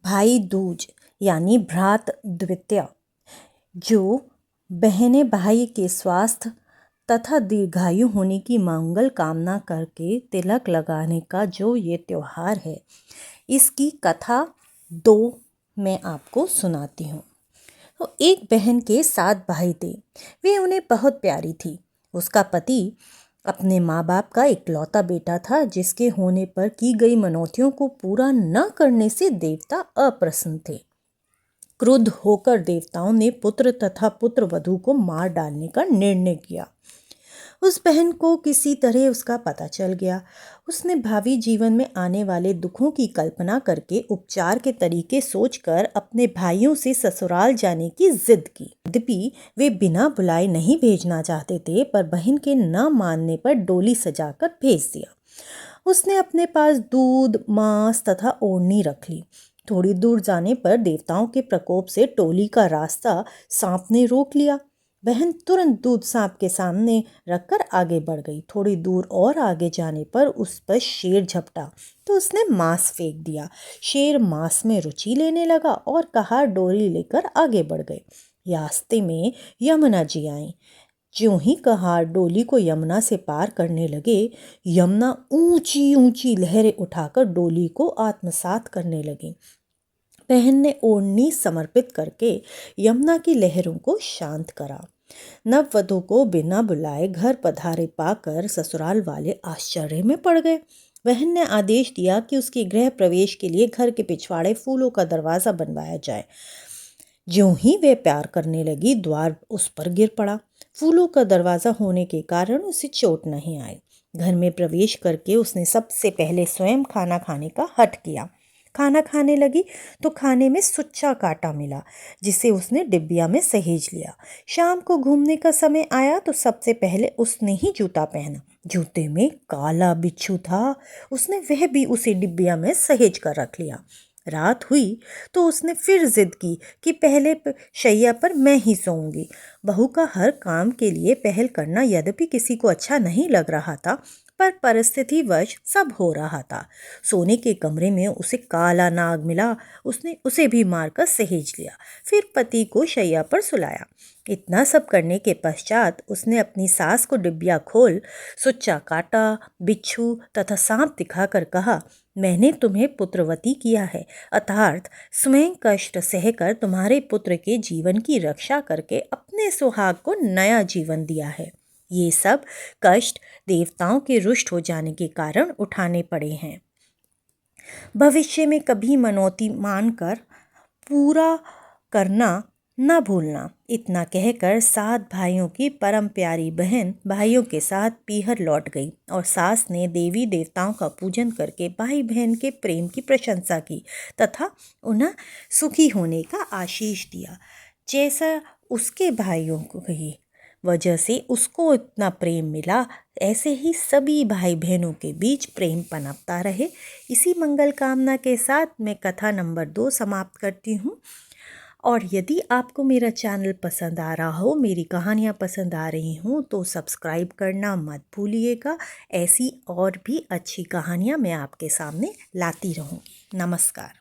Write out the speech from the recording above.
भाई दूज यानी भ्रात द्वितीया, जो बहनें भाई के स्वास्थ्य तथा दीर्घायु होने की मंगल कामना करके तिलक लगाने का जो ये त्योहार है, इसकी कथा 2 मैं आपको सुनाती हूँ। तो एक बहन के 7 भाई थे। वे उन्हें बहुत प्यारी थी। उसका पति अपने माँ बाप का इकलौता बेटा था, जिसके होने पर की गई मनौतियों को पूरा न करने से देवता अप्रसन्न थे। क्रुद्ध होकर देवताओं ने पुत्र तथा पुत्र वधू को मार डालने का निर्णय किया। उस बहन को किसी तरह उसका पता चल गया। उसने भावी जीवन में आने वाले दुखों की कल्पना करके उपचार के तरीके सोचकर अपने भाइयों से ससुराल जाने की जिद की। यद्यपि वे बिना बुलाए नहीं भेजना चाहते थे, पर बहन के न मानने पर डोली सजाकर भेज दिया। उसने अपने पास दूध, मांस तथा ओढ़नी रख ली। थोड़ी दूर जाने पर देवताओं के प्रकोप से टोली का रास्ता सांप ने रोक लिया। बहन तुरंत दूध सांप के सामने रखकर आगे बढ़ गई। थोड़ी दूर और आगे जाने पर उस पर शेर झपटा तो उसने मांस फेंक दिया। शेर मांस में रुचि लेने लगा और कहा डोरी लेकर आगे बढ़ गए। रास्ते में यमुना जी आई। ज्यों ही कहार डोली को यमुना से पार करने लगे, यमुना ऊंची ऊंची लहरें उठाकर डोली को आत्मसात करने लगी। बहन ने ओढ़नी समर्पित करके यमुना की लहरों को शांत करा। नववधू को बिना बुलाए घर पधारे पाकर ससुराल वाले आश्चर्य में पड़ गए। बहन ने आदेश दिया कि उसके गृह प्रवेश के लिए घर के पिछवाड़े फूलों का दरवाज़ा बनवाया जाए। ज्यों ही वे प्यार करने लगी, द्वार उस पर गिर पड़ा। फूलों का दरवाज़ा होने के कारण उसे चोट नहीं आई। घर में प्रवेश करके उसने सबसे पहले स्वयं खाना खाने का हठ किया। खाना खाने लगी तो खाने में सुच्चा कांटा मिला, जिसे उसने डिब्बिया में सहेज लिया। शाम को घूमने का समय आया तो सबसे पहले उसने ही जूता पहना। जूते में काला बिच्छू था। उसने वह भी उसी डिब्बिया में सहेज कर रख लिया। रात हुई तो उसने फिर जिद की कि पहले शैया पर मैं ही सोऊंगी। बहू का हर काम के लिए पहल करना यद्यपि किसी को अच्छा नहीं लग रहा था, पर परिस्थितिवश सब हो रहा था। सोने के कमरे में उसे काला नाग मिला। उसने उसे भी मारकर सहेज लिया। फिर पति को शैया पर सुलाया। इतना सब करने के पश्चात उसने अपनी सास को डिब्बिया खोल सुच्चा कांटा, बिच्छू तथा सांप दिखाकर कहा, मैंने तुम्हें पुत्रवती किया है, अर्थात स्वयं कष्ट सहकर तुम्हारे पुत्र के जीवन की रक्षा करके अपने सुहाग को नया जीवन दिया है। ये सब कष्ट देवताओं के रुष्ट हो जाने के कारण उठाने पड़े हैं। भविष्य में कभी मनौती मानकर पूरा करना न भूलना। इतना कहकर 7 भाइयों की परम प्यारी बहन भाइयों के साथ पीहर लौट गई और सास ने देवी देवताओं का पूजन करके भाई बहन के प्रेम की प्रशंसा की तथा उन्हें सुखी होने का आशीष दिया। जैसा उसके भाइयों को की वजह से उसको इतना प्रेम मिला, ऐसे ही सभी भाई बहनों के बीच प्रेम पनपता रहे। इसी मंगल कामना के साथ मैं कथा नंबर 2 समाप्त करती हूँ। और यदि आपको मेरा चैनल पसंद आ रहा हो, मेरी कहानियाँ पसंद आ रही हों, तो सब्सक्राइब करना मत भूलिएगा। ऐसी और भी अच्छी कहानियाँ मैं आपके सामने लाती रहूँगी। नमस्कार।